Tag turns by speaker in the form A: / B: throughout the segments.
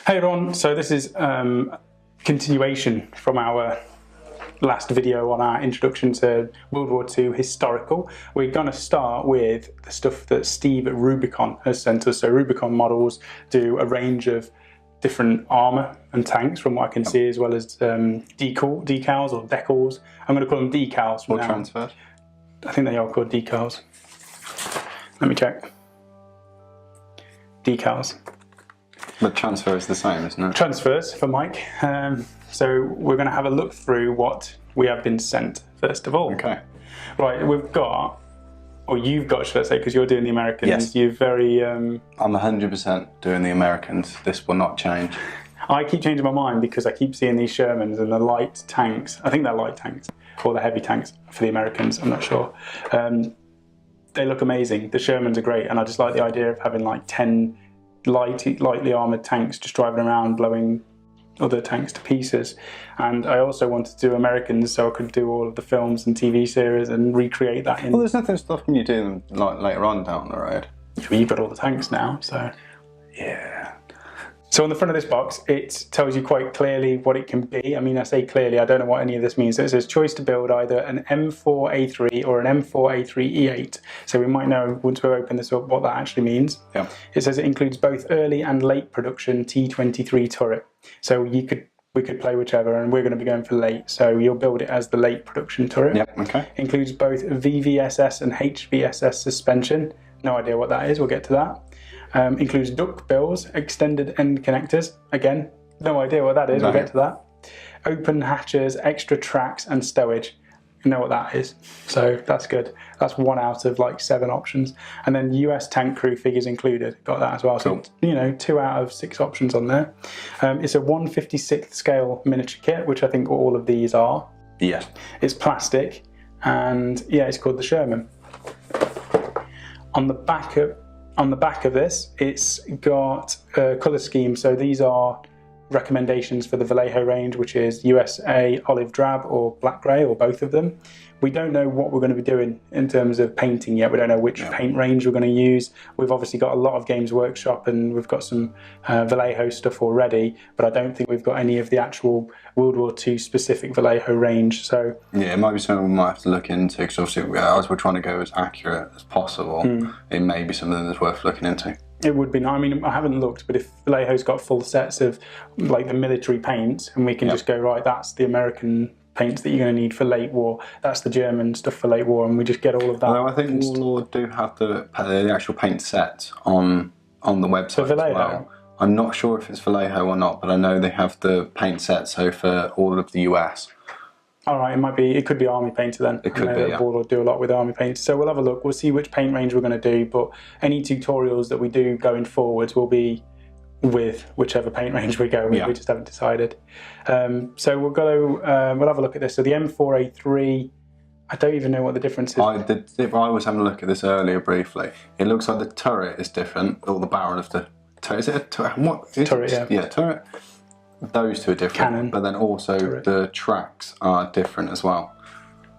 A: Hey everyone, so this is continuation from our last video on our introduction to World War II historical. We're going to start with the stuff that Steve at Rubicon has sent us. So Rubicon models do a range of different armour and tanks from what I can see, as well as decals or decals. I'm going to call them decals from now.
B: Transfers?
A: I think they are called decals. Let me check. Decals.
B: But transfer is the same, isn't it?
A: Transfers for Mike. So we're going to have a look through what we have been sent, first of all.
B: Okay.
A: Right, we've got, or you've got, should I say, because you're doing the Americans.
B: Yes.
A: You're very...
B: I'm 100% doing the Americans. This will not change.
A: I keep changing my mind because I keep seeing these Shermans and the light tanks. I think they're light tanks, or the heavy tanks for the Americans, I'm not sure. They look amazing. The Shermans are great, and I just like the idea of having like 10 lightly armoured tanks just driving around blowing other tanks to pieces. And I also wanted to do Americans so I could do all of the films and TV series and recreate that in...
B: Well, there's nothing stopping you doing them like later on down the road.
A: Well, you've got all the tanks now, so...
B: Yeah.
A: So on the front of this box, it tells you quite clearly what it can be. I mean, I say clearly, I don't know what any of this means. So it says choice to build either an M4A3 or an M4A3E8. So we might know, once we open this up, what that actually means.
B: Yeah.
A: It says it includes both early and late production T23 turret. So we could play whichever, and we're going to be going for late. So you'll build it as the late production turret.
B: Yep, okay.
A: Includes both VVSS and HVSS suspension. No idea what that is, we'll get to that. Includes duck bills, extended end connectors. Again, no idea what that is, we'll get to that. Open hatches, extra tracks and stowage. You know what that is, so that's good. That's 1 out of like 7 options. And then US tank crew figures included, got that as well.
B: Cool.
A: So, you know, 2 out of 6 options on there. It's a 1/56th scale miniature kit, which I think all of these are.
B: Yes.
A: It's plastic, and yeah, it's called the Sherman. On the back of this, it's got a colour scheme. So these are recommendations for the Vallejo range, which is USA olive drab or black grey, or both of them. We don't know what we're going to be doing in terms of painting yet. We don't know which paint range we're going to use. We've obviously got a lot of Games Workshop, and we've got some Vallejo stuff already, but I don't think we've got any of the actual World War II specific Vallejo range. So
B: yeah, it might be something we might have to look into, because obviously as we're trying to go as accurate as possible, it may be something that's worth looking into.
A: It would be nice. I mean, I haven't looked, but if Vallejo's got full sets of like the military paint, and we can just go, right, that's the American paints that you're going to need for late war, that's the German stuff for late war, and we just get all of that.
B: Although I think Warlord do have the actual paint set on the website
A: For Vallejo?
B: as well. I'm not sure if it's Vallejo or not, but I know they have the paint set, so for all of the US.
A: All right, it could be army painter then.
B: It could be, yeah.
A: Warlord do a lot with army paint. So we'll have a look, we'll see which paint range we're going to do, but any tutorials that we do going forwards will be with whichever paint range we go with. We just haven't decided. So we'll have a look at this. So the M4A3, I don't even know what the difference is.
B: I was having a look at this earlier briefly. It looks like the turret is different, or the barrel of the turret. Is it a turret? What?
A: Turret, yeah.
B: Yeah, turret. Those two are different.
A: Cannon.
B: But then also the tracks are different as well.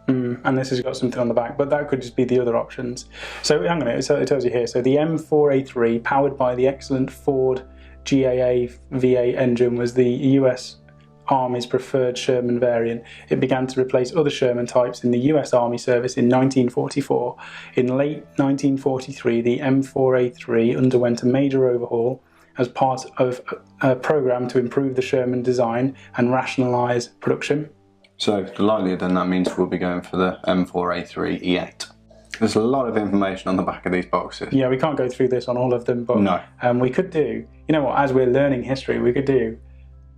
A: And this has got something on the back, but that could just be the other options. So hang on, it tells you here. So the M4A3, powered by the excellent Ford GAA V8 engine, was the US Army's preferred Sherman variant. It began to replace other Sherman types in the US Army service in 1944. In late 1943, the M4A3 underwent a major overhaul as part of a program to improve the Sherman design and rationalise production.
B: So the likelihood then that means we'll be going for the M4A3E8. There's a lot of information on the back of these boxes.
A: Yeah, we can't go through this on all of them, but
B: no.
A: We could do, you know what, as we're learning history, we could do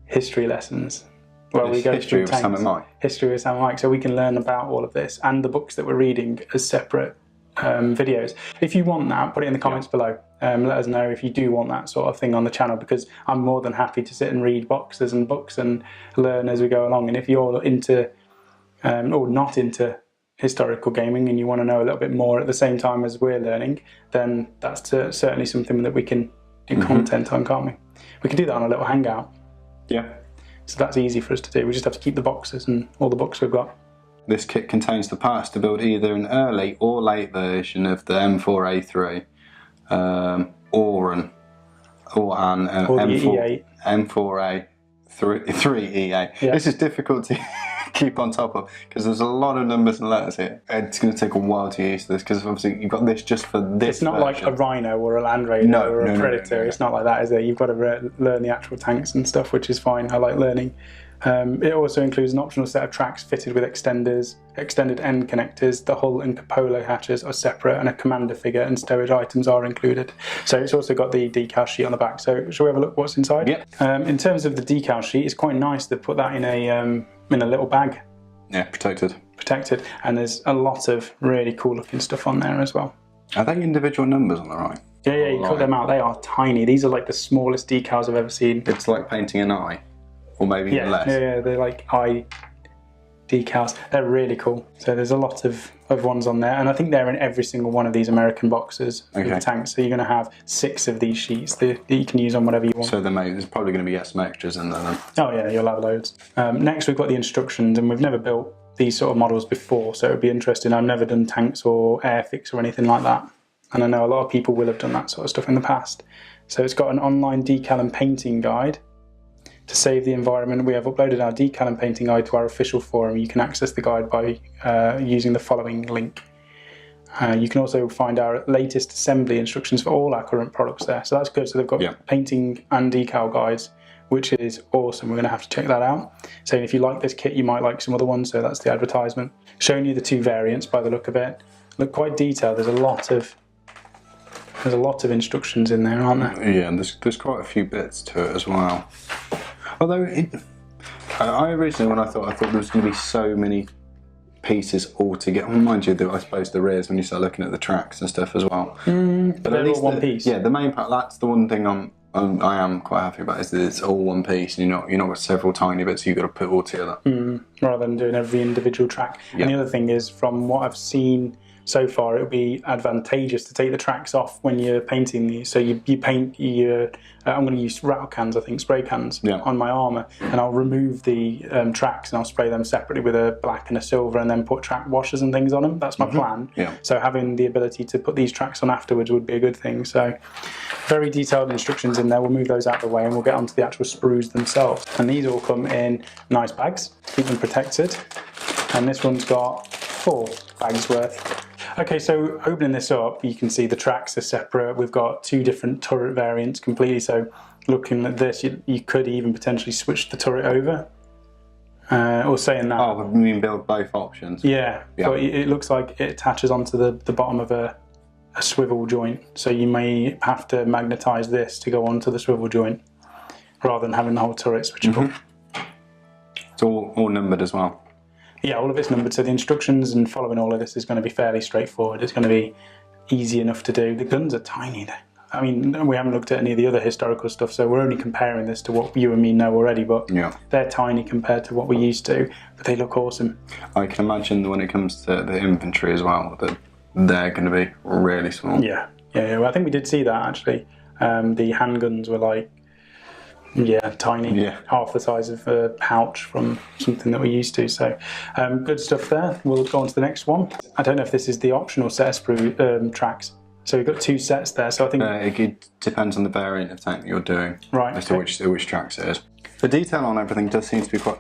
A: history lessons. Well, we go
B: history
A: through
B: with
A: tanks,
B: Sam and Mike.
A: History with Sam and Mike, so we can learn about all of this and the books that we're reading as separate videos. If you want that, put it in the comments below. Let us know if you do want that sort of thing on the channel, because I'm more than happy to sit and read boxes and books and learn as we go along. And if you're into or not into historical gaming and you want to know a little bit more at the same time as we're learning, then that's certainly something that we can do content on, can't we? We can do that on a little hangout.
B: Yeah.
A: So that's easy for us to do. We just have to keep the boxes and all the books we've got.
B: This kit contains the parts to build either an early or late version of the M4A3, or an
A: or the
B: M4,
A: E8.
B: M4A 3EA.
A: Yeah.
B: This is difficult to keep on top of because there's a lot of numbers and letters here. It's going to take a while to use this because obviously you've got this just for this.
A: It's not
B: version.
A: like a Rhino or a Land Raider or a Predator.
B: No.
A: It's not like that, is it? You've got to learn the actual tanks and stuff, which is fine. I like learning. It also includes an optional set of tracks fitted with extended end connectors. The hull and cupola hatches are separate, and a commander figure and stowage items are included. So it's also got the decal sheet on the back. So shall we have a look what's inside?
B: Yep.
A: In terms of the decal sheet, it's quite nice to put that in a little bag.
B: Yeah, protected.
A: Protected, and there's a lot of really cool looking stuff on there as well.
B: Are they individual numbers on the right?
A: Yeah, you cut them out. They are tiny. These are like the smallest decals I've ever seen.
B: It's like painting an eye. Or maybe even less.
A: Yeah, they're like eye decals. They're really cool. So there's a lot of ones on there, and I think they're in every single one of these American boxes with the tanks. So you're going to have 6 of these sheets that you can use on whatever you want.
B: So there's probably going to be some extras in there then.
A: Oh yeah, you'll have loads. Next we've got the instructions, and we've never built these sort of models before, so it would be interesting. I've never done tanks or airfix or anything like that, and I know a lot of people will have done that sort of stuff in the past. So it's got an online decal and painting guide. To save the environment, we have uploaded our decal and painting guide to our official forum. You can access the guide by using the following link. You can also find our latest assembly instructions for all our current products there. So that's good. So they've got painting and decal guides, which is awesome. We're going to have to check that out. So if you like this kit, you might like some other ones. So that's the advertisement. Showing you the 2 variants by the look of it. Look quite detailed. There's a lot of instructions in there, aren't there?
B: Yeah, and there's quite a few bits to it as well. Although, I originally, when I thought there was going to be so many pieces all together. Well, mind you, I suppose there is when you start looking at the tracks and stuff as well.
A: But they're all one piece.
B: Yeah, the main part. That's the one thing I am quite happy about is that it's all one piece, and you're not got several tiny bits you've got to put all together.
A: Rather than doing every individual track. Yeah. And the other thing is, from what I've seen so far, it would be advantageous to take the tracks off when you're painting these. So you paint your, I'm going to use rattle cans, I think, spray cans on my Armour, and I'll remove the tracks and I'll spray them separately with a black and a silver, and then put track washers and things on them. That's my plan. Yeah. So having the ability to put these tracks on afterwards would be a good thing. So very detailed instructions in there. We'll move those out of the way and we'll get onto the actual sprues themselves. And these all come in nice bags, keep them protected. And this one's got 4 bags worth. Okay, so opening this up, you can see the tracks are separate. We've got 2 different turret variants completely. So looking at this, you could even potentially switch the turret over. Or saying that.
B: Oh, you mean build both options?
A: Yeah. But it looks like it attaches onto the bottom of a swivel joint. So you may have to magnetise this to go onto the swivel joint rather than having the whole turret switchable.
B: It's all numbered as well.
A: Yeah, all of it's numbered, so the instructions and following all of this is going to be fairly straightforward. It's going to be easy enough to do. The guns are tiny. I mean, we haven't looked at any of the other historical stuff, so we're only comparing this to what you and me know already, but they're tiny compared to what we used to, but they look awesome.
B: I can imagine when it comes to the infantry as well, that they're going to be really small.
A: Yeah, well, I think we did see that actually. The handguns were like, tiny, half the size of a pouch from something that we're used to. So good stuff there. We'll go on to the next one. I don't know if this is the optional set of sprue tracks. So we've got 2 sets there. So I think
B: it depends on the variant of tank that you're doing, as to which tracks it is. The detail on everything does seem to be quite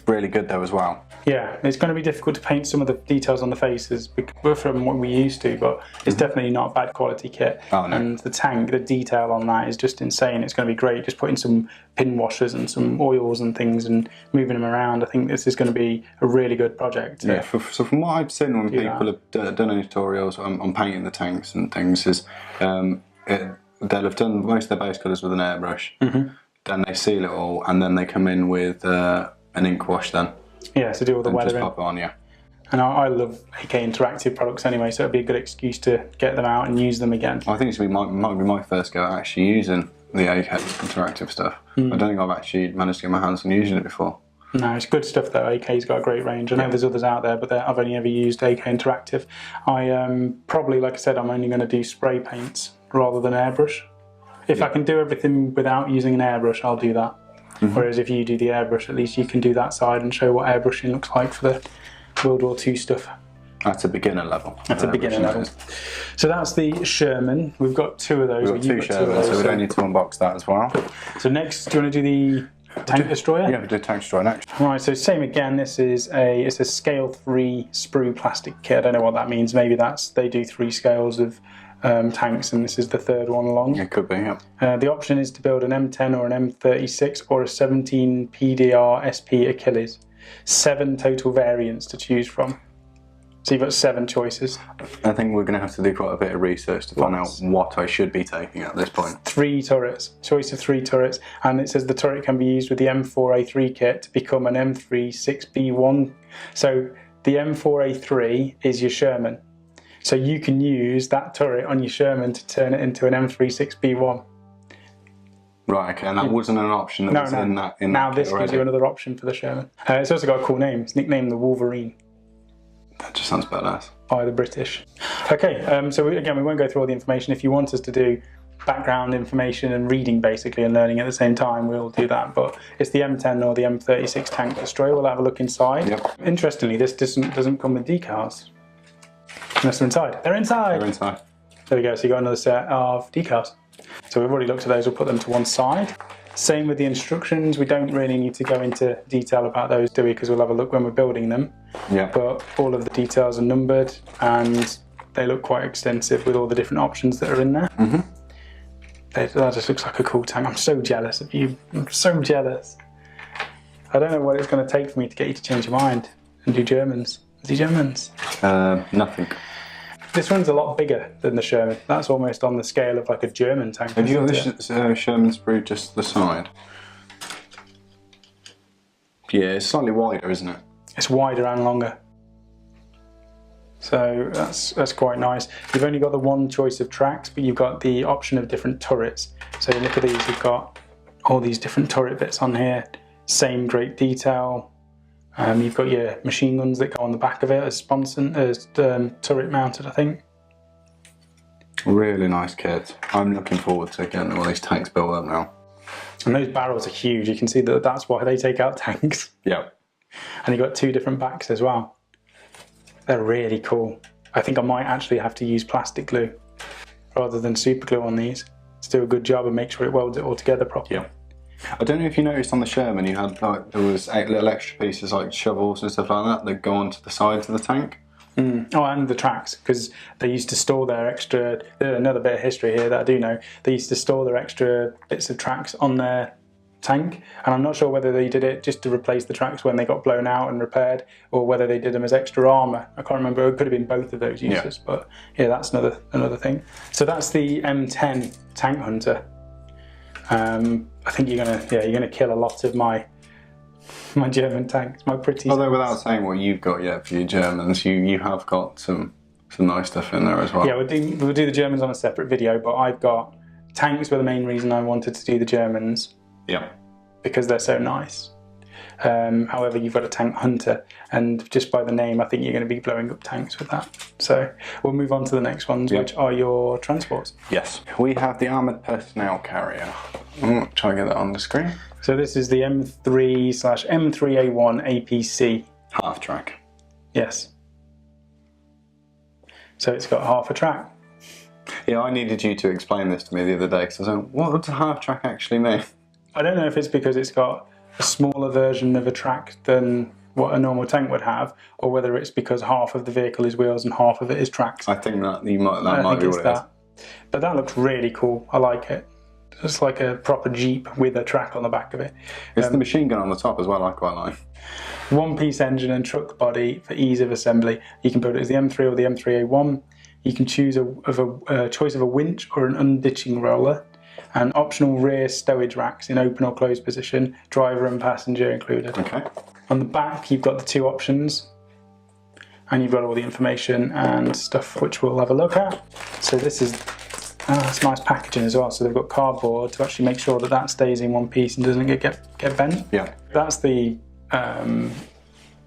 B: really good though as well.
A: Yeah, it's going to be difficult to paint some of the details on the faces from what we used to, but it's definitely not a bad quality kit.
B: Oh, no.
A: And the tank, the detail on that is just insane. It's going to be great just putting some pin washers and some oils and things and moving them around. I think this is going to be a really good project.
B: Yeah, so from what I've seen when people have done tutorials on painting the tanks and things is they'll have done most of their base colours with an airbrush, then they seal it all, and then they come in with an ink wash then.
A: Yeah, to do all the weathering.
B: Just pop it on,
A: And I love AK Interactive products anyway, so it'll be a good excuse to get them out and use them again.
B: I think it's might be my first go at actually using the AK Interactive stuff. I don't think I've actually managed to get my hands on using it before.
A: No, it's good stuff though. AK's got a great range. I know there's others out there, but I've only ever used AK Interactive. I probably, like I said, I'm only going to do spray paints rather than airbrush. If I can do everything without using an airbrush, I'll do that. Whereas if you do the airbrush, at least you can do that side and show what airbrushing looks like for the World War II stuff.
B: At a beginner level.
A: At a beginner level. So that's the Sherman. We've got two of those.
B: We've got two Shermans, so we don't need to unbox that as well.
A: So next, do you want to do the tank destroyer?
B: Yeah, we'll do tank destroyer next.
A: Right, so same again. This is it's a scale 3 sprue plastic kit. I don't know what that means. Maybe they do 3 scales of tanks, and this is the 3rd one along.
B: It could be, yeah.
A: The option is to build an M10 or an M36 or a 17 PDR SP Achilles. 7 total variants to choose from. So you've got 7 choices.
B: I think we're going to have to do quite a bit of research to find out what I should be taking at this point.
A: 3 turrets. Choice of 3 turrets. And it says the turret can be used with the M4A3 kit to become an M36B1. So the M4A3 is your Sherman. So you can use that turret on your Sherman to turn it into an M36B1.
B: Right, okay, and that wasn't an option that was in that
A: now
B: kit
A: this
B: already.
A: gives you another option for the Sherman. It's also got a cool name. It's nicknamed the Wolverine.
B: That just sounds badass.
A: By the British. Okay, so again, we won't go through all the information. If you want us to do background information and reading basically and learning at the same time, we'll do that. But it's the M10 or the M36 tank destroyer. We'll have a look inside.
B: Yep.
A: Interestingly, this doesn't come with decals. Unless they're inside. They're inside!
B: They're inside.
A: There we go, so you got another set of decals. So we've already looked at those, we'll put them to one side. Same with the instructions, we don't really need to go into detail about those, do we? Because we'll have a look when we're building them.
B: Yeah.
A: But all of the details are numbered and they look quite extensive with all the different options that are in there.
B: Mm-hmm.
A: That just looks like a cool tank. I'm so jealous of you. I'm so jealous. I don't know what it's going to take for me to get you to change your mind and do Germans. Do Germans?
B: Nothing.
A: This one's a lot bigger than the Sherman. That's almost on the scale of like a German tank.
B: Have you got this Sherman sprue just the side? Yeah, it's slightly wider, isn't it?
A: It's wider and longer. So that's quite nice. You've only got the one choice of tracks, but you've got the option of different turrets. So look at these, you've got all these different turret bits on here. Same great detail. You've got your machine guns that go on the back of it as turret mounted, I think.
B: Really nice kit. I'm looking forward to getting all these tanks built up now.
A: And those barrels are huge. You can see that that's why they take out tanks.
B: Yeah.
A: And you've got 2 different backs as well. They're really cool. I think I might actually have to use plastic glue rather than super glue on these to do a good job and make sure it welds it all together properly.
B: Yeah. I don't know if you noticed on the Sherman you had there was 8 little extra pieces like shovels and stuff like that go onto the sides of the tank.
A: Oh, and the tracks, because they used to store their extra, another bit of history here that I do know, they used to store their extra bits of tracks on their tank, and I'm not sure whether they did it just to replace the tracks when they got blown out and repaired, or whether they did them as extra armour. I can't remember, it could have been both of those uses, but yeah, that's another thing. So that's the M10 Tank Hunter. I think you're gonna kill a lot of my German tanks, my pretty.
B: Although without saying what you've got yet for your Germans, you have got some nice stuff in there as well.
A: Yeah, we'll do the Germans on a separate video, but I've got tanks were the main reason I wanted to do the Germans.
B: Yeah.
A: Because they're so nice. However, you've got a tank hunter, and just by the name, I think you're going to be blowing up tanks with that. So we'll move on to the next ones, which are your transports.
B: Yes. We have the Armoured Personnel Carrier. Try and get that on the screen.
A: So this is the M3/M3A1 APC.
B: Half track.
A: Yes. So it's got half a track.
B: Yeah, I needed you to explain this to me the other day, because I was like, what does a half track actually mean?
A: I don't know if it's because it's got a smaller version of a track than what a normal tank would have, or whether it's because half of the vehicle is wheels and half of it is tracks.
B: I think that might be what it is.
A: But that looks really cool. I like it. It's like a proper Jeep with a track on the back of it.
B: It's the machine gun on the top as well, I quite like.
A: One-piece engine and truck body for ease of assembly. You can build it as the M3 or the M3A1. You can choose a choice of a winch or an unditching roller, and optional rear stowage racks in open or closed position, driver and passenger included. Okay. On the back, you've got the 2 options, and you've got all the information and stuff which we'll have a look at. So this is it's nice packaging as well. So they've got cardboard to actually make sure that that stays in one piece and doesn't get bent. Yeah. That's the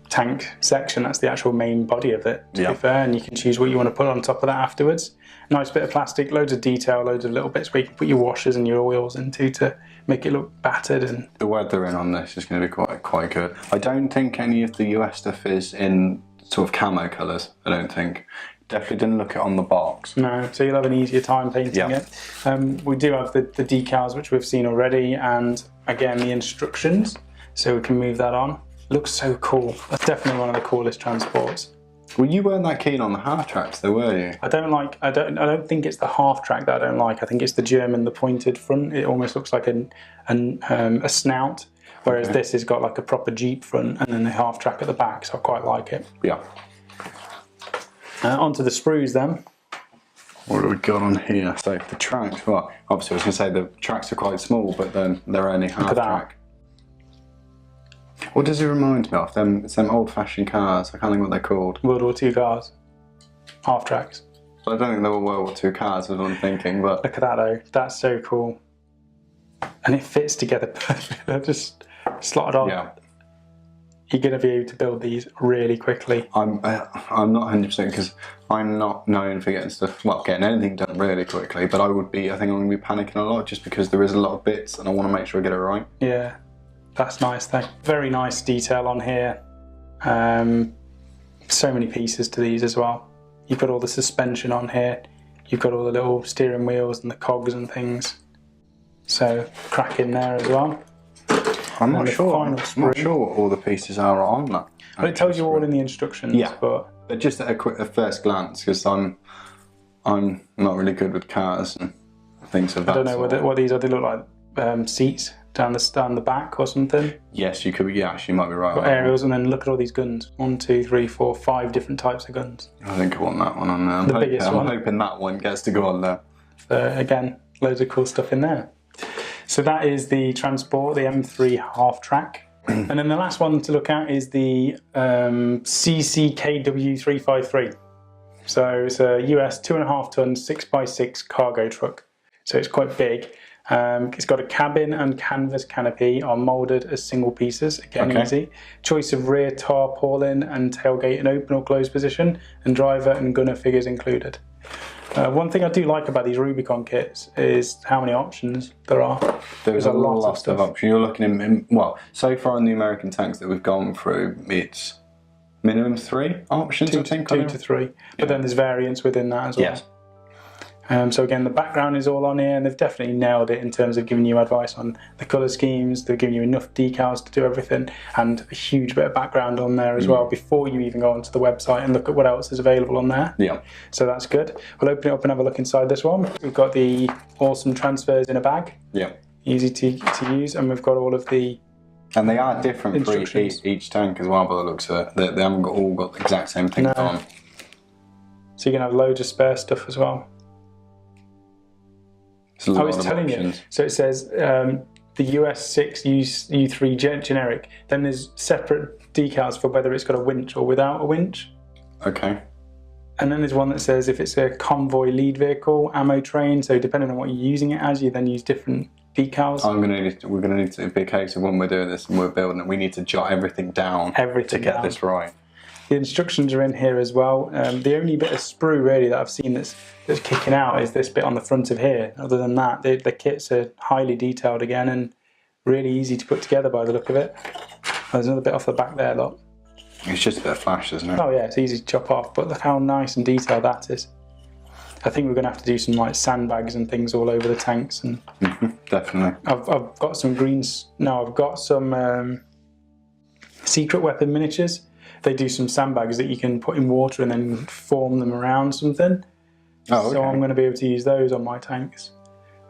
A: tank section. That's the actual main body of it, to be fair, and you can choose what you want to put on top of that afterwards. Nice bit of plastic, loads of detail, loads of little bits where you can put your washers and your oils into to make it look battered. And
B: the weathering on this is going to be quite good. I don't think any of the US stuff is in sort of camo colours, I don't think. Definitely didn't look it on the box.
A: No, so you'll have an easier time painting it. We do have the decals, which we've seen already, and again the instructions, so we can move that on. Looks so cool. That's definitely one of the coolest transports.
B: Well, you weren't that keen on the half tracks, though, were you?
A: I don't think it's the half track that I don't like. I think it's the German, the pointed front. It almost looks like a snout, whereas this has got like a proper Jeep front and then the half track at the back. So I quite like it.
B: Yeah.
A: Onto the sprues then.
B: What have we got on here? So the tracks, well, obviously I was going to say the tracks are quite small, but then they're only half track. What does it remind me of? It's them old-fashioned cars. I can't think what they're called.
A: World War II cars. Half tracks.
B: I don't think they were World War II cars, is what I'm thinking, but...
A: Look at that though. That's so cool. And it fits together perfectly. They're just slotted on.
B: Yeah.
A: You're going to be able to build these really quickly.
B: I'm not 100% because I'm not known for getting anything done really quickly, but I think I'm going to be panicking a lot just because there is a lot of bits and I want to make sure I get it right.
A: Yeah, that's nice though. Very nice detail on here. So many pieces to these as well. You've got all the suspension on here. You've got all the little steering wheels and the cogs and things. So crack in there as well.
B: I'm not sure what all the pieces are on that.
A: But it tells you all in the instructions.
B: Yeah, but just at a first glance, because I'm not really good with cars and things of that.
A: I don't know what these are. They look like seats down the back or something.
B: Yes, you could. Yeah, you might be right.
A: Got aerials, and then look at all these guns. 1, 2, 3, 4, 5 different types of guns.
B: I think I want that one on there. I'm hoping that one gets to go on there.
A: So again, loads of cool stuff in there. So that is the transport, the M3 half track. And then the last one to look at is the CCKW 353. So it's a US 2.5 ton 6x6 cargo truck. So it's quite big. It's got a cabin and canvas canopy are moulded as single pieces, again easy. Choice of rear tarpaulin and tailgate in open or closed position, and driver and gunner figures included. One thing I do like about these Rubicon kits is how many options there are.
B: There's a lot of stuff. Options. You're looking in, well, so far in the American tanks that we've gone through, it's minimum 3 options, I think.
A: 2 to 3. But then there's variants within that as well. Yes. So again, the background is all on here, and they've definitely nailed it in terms of giving you advice on the colour schemes. They're giving you enough decals to do everything, and a huge bit of background on there as well before you even go onto the website and look at what else is available on there. Yeah. So that's good. We'll open it up and have a look inside this one. We've got the awesome transfers in a bag. Yeah. Easy to use, and we've got all of the...
B: And they are different for each tank as well, by the looks of it. They haven't all got the exact same thing on.
A: So you can have loads of spare stuff as well. I was telling you. So it says the US 6 U3 generic. Then there's separate decals for whether it's got a winch or without a winch. Okay. And then there's one that says if it's a convoy lead vehicle, ammo train. So depending on what you're using it as, you then use different decals.
B: We're going to need to be a case of when we're doing this and we're building it, we need to jot everything down to get this right.
A: The instructions are in here as well. The only bit of sprue really that I've seen that's kicking out is this bit on the front of here. Other than that, the kits are highly detailed again and really easy to put together by the look of it. There's another bit off the back there, look.
B: It's just a bit of flash, isn't it?
A: Oh yeah, it's easy to chop off, but look how nice and detailed that is. I think we're going to have to do some like sandbags and things all over the tanks. And
B: definitely.
A: I've got some greens. No, I've got some secret weapon miniatures. They do some sandbags that you can put in water and then form them around something. Oh, okay. So I'm going to be able to use those on my tanks.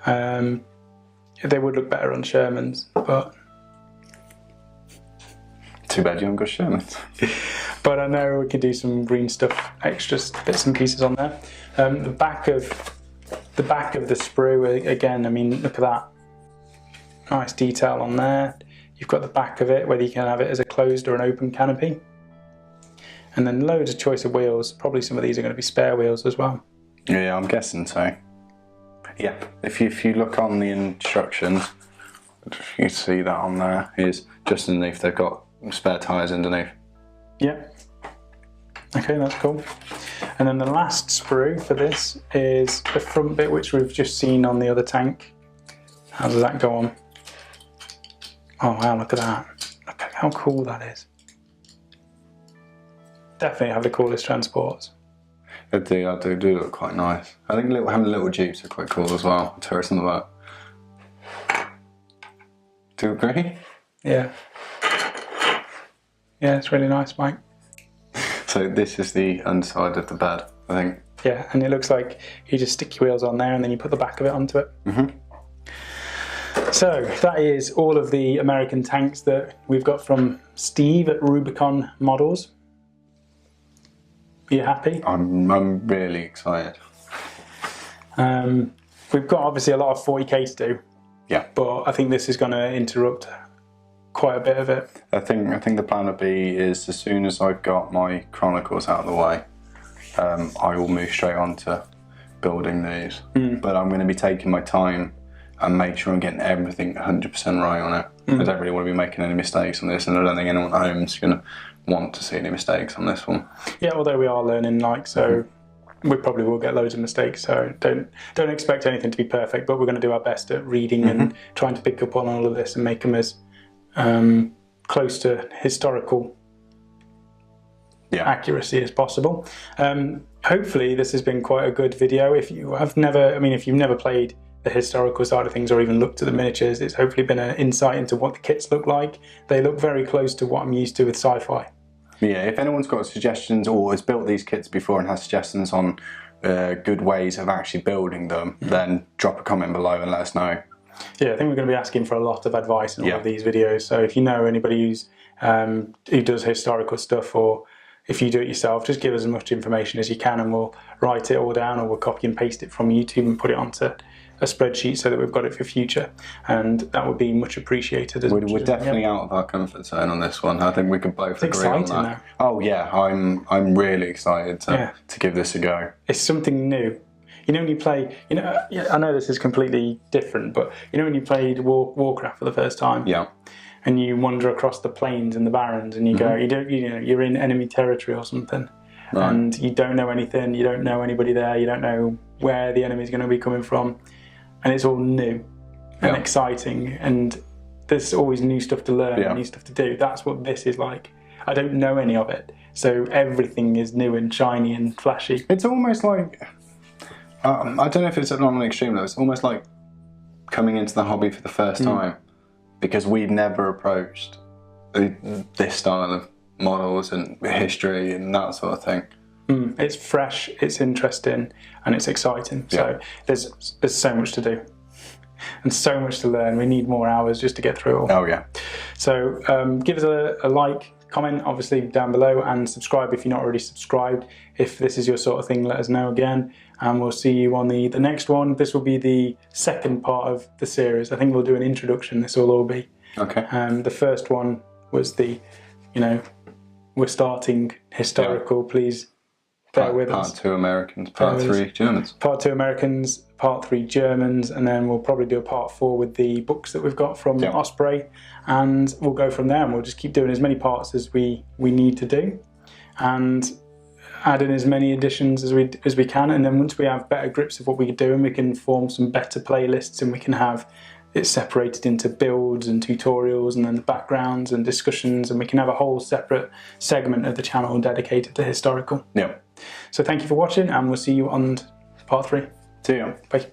A: They would look better on Shermans, but...
B: Too bad you haven't got Shermans.
A: But I know we could do some green stuff, extra bits and pieces on there. The back of the sprue, again, I mean, look at that. Nice detail on there. You've got the back of it, whether you can have it as a closed or an open canopy. And then loads of choice of wheels. Probably some of these are going to be spare wheels as well.
B: Yeah, I'm guessing so. Yeah, if you look on the instructions, you see that on there is just underneath. They've got spare tyres underneath.
A: Yeah. Okay, that's cool. And then the last sprue for this is the front bit, which we've just seen on the other tank. How does that go on? Oh wow, look at that. Look at how cool that is. definitely have the coolest transports.
B: They do look quite nice. I think having little jeeps are quite cool as well. Tourists on the back. Do you agree?
A: Yeah. Yeah, it's really nice, Mike. So
B: this is the underside of the bed, I think.
A: Yeah, and it looks like you just stick your wheels on there and then you put the back of it onto it. So that is all of the American tanks that we've got from Steve at Rubicon Models. Are you happy?
B: I'm really excited.
A: We've got obviously a lot of 40k to do.
B: Yeah.
A: But I think this is going to interrupt quite a bit of it.
B: I think the plan would be is as soon as I've got my Chronicles out of the way, I will move straight on to building these. But I'm going to be taking my time and make sure I'm getting everything 100% right on it. I don't really want to be making any mistakes on this, and I don't think anyone at home is going to want to see any mistakes on this one. Yeah,
A: although we are learning, like, so we probably will get loads of mistakes, so don't expect anything to be perfect, but we're going to do our best at reading and trying to pick up on all of this and make them as close to historical accuracy as possible. Hopefully this has been quite a good video. If you've never played the historical side of things or even looked at the miniatures, it's hopefully been an insight into what the kits look like. They look very close to what I'm used to with sci-fi.
B: Yeah, if anyone's got suggestions or has built these kits before and has suggestions on good ways of actually building them, then drop a comment below and let us know.
A: Yeah, I think we're going to be asking for a lot of advice in all of these videos. So if you know anybody who's who does historical stuff, or if you do it yourself, just give us as much information as you can and we'll write it all down, or we'll copy and paste it from YouTube and put it onto a spreadsheet so that we've got it for future, and that would be much appreciated.
B: We're definitely out of our comfort zone on this one. I think we could both agree on that.
A: Now.
B: Oh yeah, I'm really excited to give this a go.
A: It's something new. You know, when you play, I know this is completely different, but you know when you played Warcraft for the first time, and you wander across the plains and the barrens, and you go, you're in enemy territory or something, and you don't know anything, you don't know anybody there, you don't know where the enemy's going to be coming from, and it's all new and exciting, and there's always new stuff to learn and new stuff to do. That's what this is like. I don't know any of it, so everything is new and shiny and flashy.
B: It's almost like, I don't know if it's on an extreme level, it's almost like coming into the hobby for the first time, because we've never approached this style of models and history and that sort of thing.
A: It's fresh, it's interesting, and it's exciting. So there's so much to do and so much to learn. We need more hours just to get through it all.
B: Oh yeah.
A: So give us a like, comment obviously down below, and subscribe if you're not already subscribed. If this is your sort of thing, let us know again, and we'll see you on the next one. This will be the second part of the series. I think we'll do an introduction, this will all be.
B: Okay.
A: The first one was the, we're starting historical, please bear with us.
B: Part 2 Americans, Part 3 Germans.
A: Part 2 Americans, Part 3 Germans, and then we'll probably do a Part 4 with the books that we've got from Osprey, and we'll go from there, and we'll just keep doing as many parts as we need to do, and add in as many additions as we can, and then once we have better grips of what we're doing, we can form some better playlists, and we can have it separated into builds and tutorials and then the backgrounds and discussions, and we can have a whole separate segment of the channel dedicated to historical.
B: Yeah.
A: So thank you for watching, and we'll see you on Part 3.
B: See you.
A: Bye.